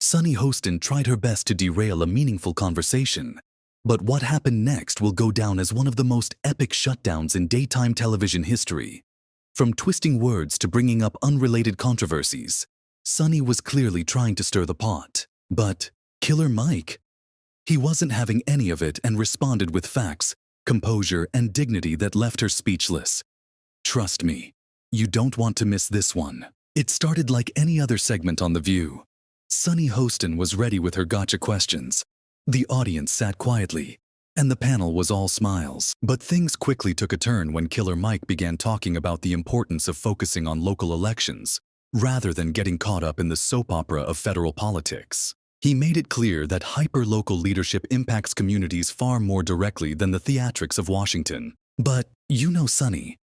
Sunny Hostin tried her best to derail a meaningful conversation. But what happened next will go down as one of the most epic shutdowns in daytime television history. From twisting words to bringing up unrelated controversies, Sunny was clearly trying to stir the pot. But Killer Mike? He wasn't having any of it and responded with facts, composure, and dignity that left her speechless. Trust me, you don't want to miss this one. It started like any other segment on The View. Sunny Hostin was ready with her gotcha questions. The audience sat quietly, and the panel was all smiles. But things quickly took a turn when Killer Mike began talking about the importance of focusing on local elections, rather than getting caught up in the soap opera of federal politics. He made it clear that hyper-local leadership impacts communities far more directly than the theatrics of Washington. But, you know Sunny.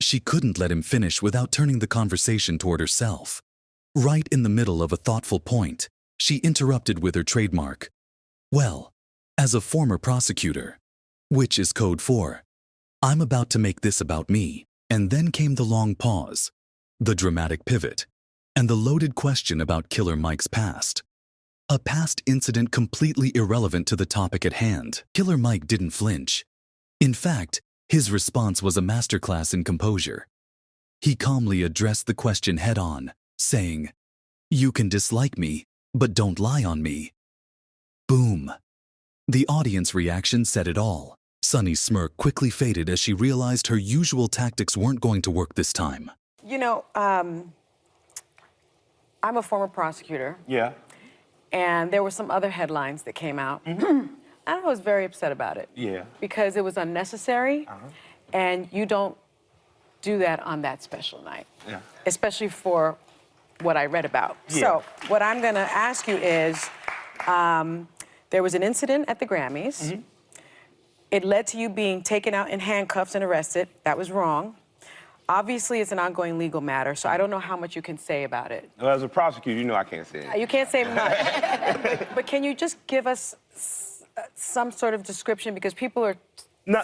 She couldn't let him finish without turning the conversation toward herself. Right in the middle of a thoughtful point, she interrupted with her trademark. Well, as a former prosecutor, which is code for, I'm about to make this about me. And then came the long pause, the dramatic pivot, and the loaded question about Killer Mike's past. A past incident completely irrelevant to the topic at hand. Killer Mike didn't flinch. In fact, his response was a masterclass in composure. He calmly addressed the question head-on, saying, "You can dislike me, but don't lie on me." Boom. The audience reaction said it all. Sunny's smirk quickly faded as she realized her usual tactics weren't going to work this time. You know, I'm a former prosecutor. Yeah. And there were some other headlines that came out. And I was very upset about it. Yeah. Because it was unnecessary, and you don't do that on that special night. Yeah. Especially for what I read about. Yeah. So what I'm gonna ask you is, there was an incident at the Grammys. It led to you being taken out in handcuffs and arrested. That was wrong. Obviously, it's an ongoing legal matter, so I don't know how much you can say about it. Well, as a prosecutor, you know I can't say it. You can't say much. But can you just give us some sort of description? Because people are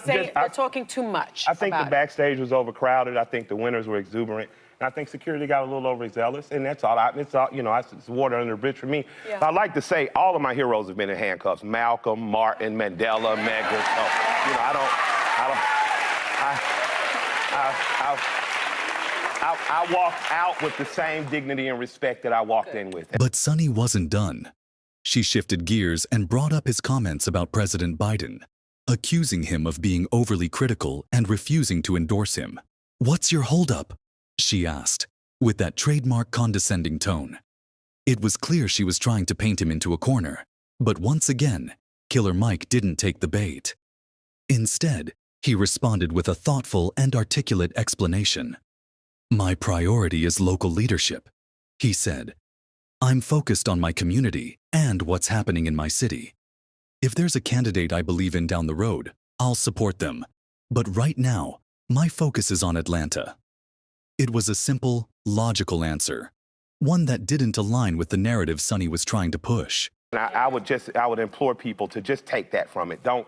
saying they're talking too much. I think the backstage was overcrowded. I think the winners were exuberant. And I think security got a little overzealous, and that's all. It's all, you know, it's water under the bridge for me. Yeah. I like to say all of my heroes have been in handcuffs. Malcolm, Martin, Mandela, Medgar. So, you know, I walked out with the same dignity and respect that I walked in with. But Sunny wasn't done. She shifted gears and brought up his comments about President Biden, accusing him of being overly critical and refusing to endorse him. "What's your holdup?" she asked, with that trademark condescending tone. It was clear she was trying to paint him into a corner, but once again, Killer Mike didn't take the bait. Instead, he responded with a thoughtful and articulate explanation. "My priority is local leadership," he said. "I'm focused on my community and what's happening in my city. If there's a candidate I believe in down the road, I'll support them. But right now, my focus is on Atlanta." It was a simple, logical answer, one that didn't align with the narrative Sunny was trying to push. I would implore people to just take that from it. Don't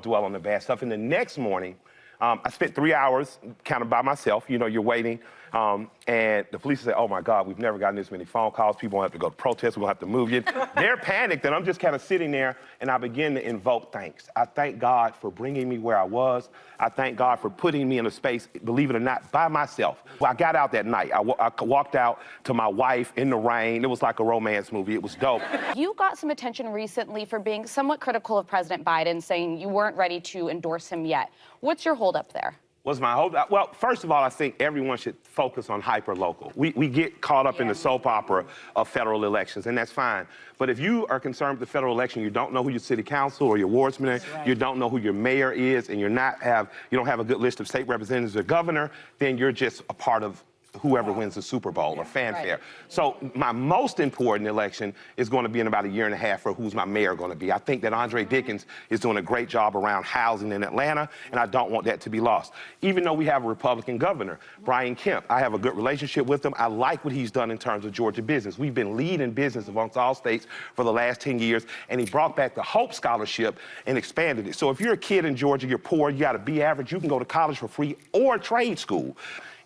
dwell on the bad stuff. And the next morning, I spent 3 hours kind of by myself. You know, you're waiting. And the police say, "Oh my God, we've never gotten this many phone calls. People have to go to protest. We'll have to move you." They're panicked, and I'm just kind of sitting there, and I begin to invoke thanks. I thank God for bringing me where I was. I thank God for putting me in a space, believe it or not, by myself. Well, I got out that night. I walked out to my wife in the rain. It was like a romance movie. It was dope. You got some attention recently for being somewhat critical of President Biden, saying you weren't ready to endorse him yet. What's your holdup there? What's my holdup? Well, first of all, I think everyone should focus on hyper-local. We get caught up in the soap opera of federal elections, and that's fine. But if you are concerned with the federal election, you don't know who your city council or your wardsman is, you don't know who your mayor is, and you don't have a good list of state representatives or governor, then you're just a part of whoever wins the Super Bowl or fanfare. So my most important election is going to be in about a year and a half for who's my mayor going to be. I think that Andre Dickens is doing a great job around housing in Atlanta, and I don't want that to be lost. Even though we have a Republican governor, Brian Kemp, I have a good relationship with him. I like what he's done in terms of Georgia business. We've been leading business amongst all states for the last 10 years, and he brought back the Hope Scholarship and expanded it. So if you're a kid in Georgia, you're poor, you got a B average, you can go to college for free or trade school.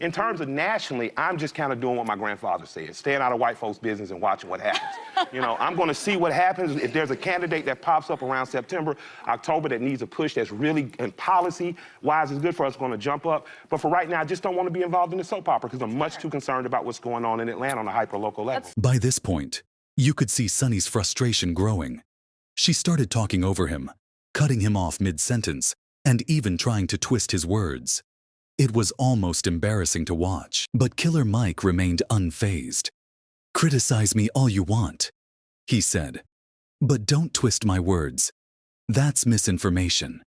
In terms of nationally, I'm just kind of doing what my grandfather said, staying out of white folks' business and watching what happens. You know, I'm going to see what happens. If there's a candidate that pops up around September, October that needs a push that's really, and policy-wise is good for us, going to jump up. But for right now, I just don't want to be involved in the soap opera because I'm much too concerned about what's going on in Atlanta on a hyper-local level. By this point, you could see Sunny's frustration growing. She started talking over him, cutting him off mid-sentence, and even trying to twist his words. It was almost embarrassing to watch, but Killer Mike remained unfazed. "Criticize me all you want," he said, "but don't twist my words. That's misinformation."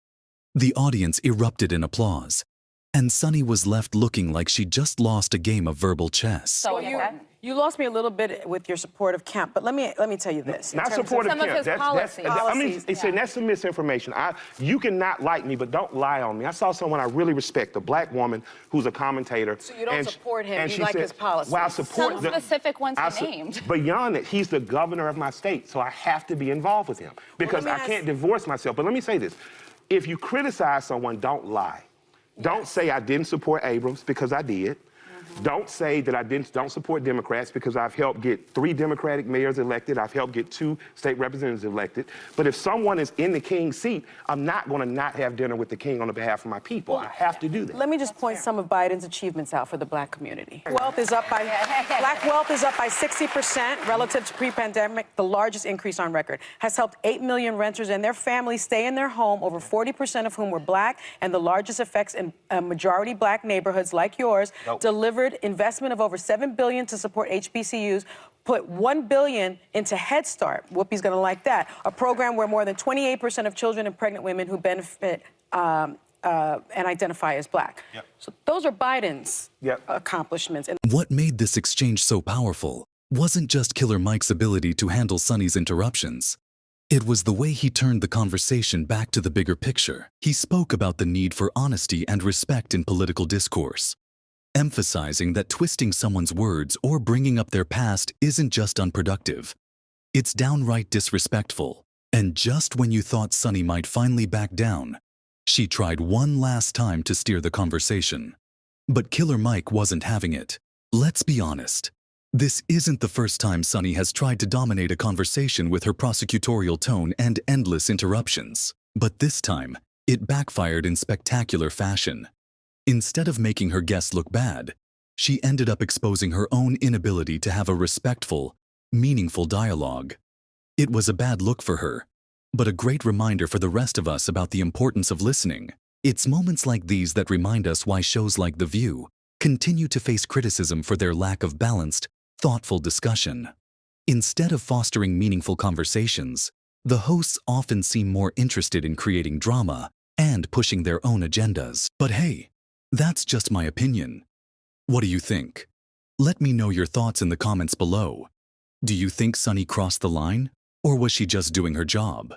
The audience erupted in applause, and Sunny was left looking like she just lost a game of verbal chess. So You lost me a little bit with your support of Kemp, but let me tell you this. Not supportive some of his policies. I mean, that's some misinformation. You cannot like me, but don't lie on me. I saw someone I really respect, a black woman who's a commentator. So you don't support him, you she like said, his policies. Well, I support Some specific ones he named. Beyond it, he's the governor of my state, so I have to be involved with him because I can't divorce myself. But let me say this. If you criticize someone, don't lie. Don't say I didn't support Abrams because I did. Don't say that I don't support Democrats because I've helped get 3 Democratic mayors elected. I've helped get 2 state representatives elected. But if someone is in the king's seat, I'm not going to not have dinner with the king on the behalf of my people. I have to do that. Let me just point some of Biden's achievements out for the black community. Black wealth is up by 60% relative to pre-pandemic, the largest increase on record. Has helped 8 million renters and their families stay in their home, over 40% of whom were black, and the largest effects in majority black neighborhoods like yours. Delivered investment of over $7 billion to support HBCUs, put $1 billion into Head Start. Whoopi's going to like that. A program where more than 28% of children and pregnant women who benefit and identify as black. So those are Biden's accomplishments. And what made this exchange so powerful wasn't just Killer Mike's ability to handle Sunny's interruptions. It was the way he turned the conversation back to the bigger picture. He spoke about the need for honesty and respect in political discourse, emphasizing that twisting someone's words or bringing up their past isn't just unproductive. It's downright disrespectful. And just when you thought Sunny might finally back down, she tried one last time to steer the conversation. But Killer Mike wasn't having it. Let's be honest. This isn't the first time Sunny has tried to dominate a conversation with her prosecutorial tone and endless interruptions. But this time, it backfired in spectacular fashion. Instead of making her guests look bad, she ended up exposing her own inability to have a respectful, meaningful dialogue. It was a bad look for her, but a great reminder for the rest of us about the importance of listening. It's moments like these that remind us why shows like The View continue to face criticism for their lack of balanced, thoughtful discussion. Instead of fostering meaningful conversations, the hosts often seem more interested in creating drama and pushing their own agendas. But hey, that's just my opinion. What do you think? Let me know your thoughts in the comments below. Do you think Sunny crossed the line, or was she just doing her job?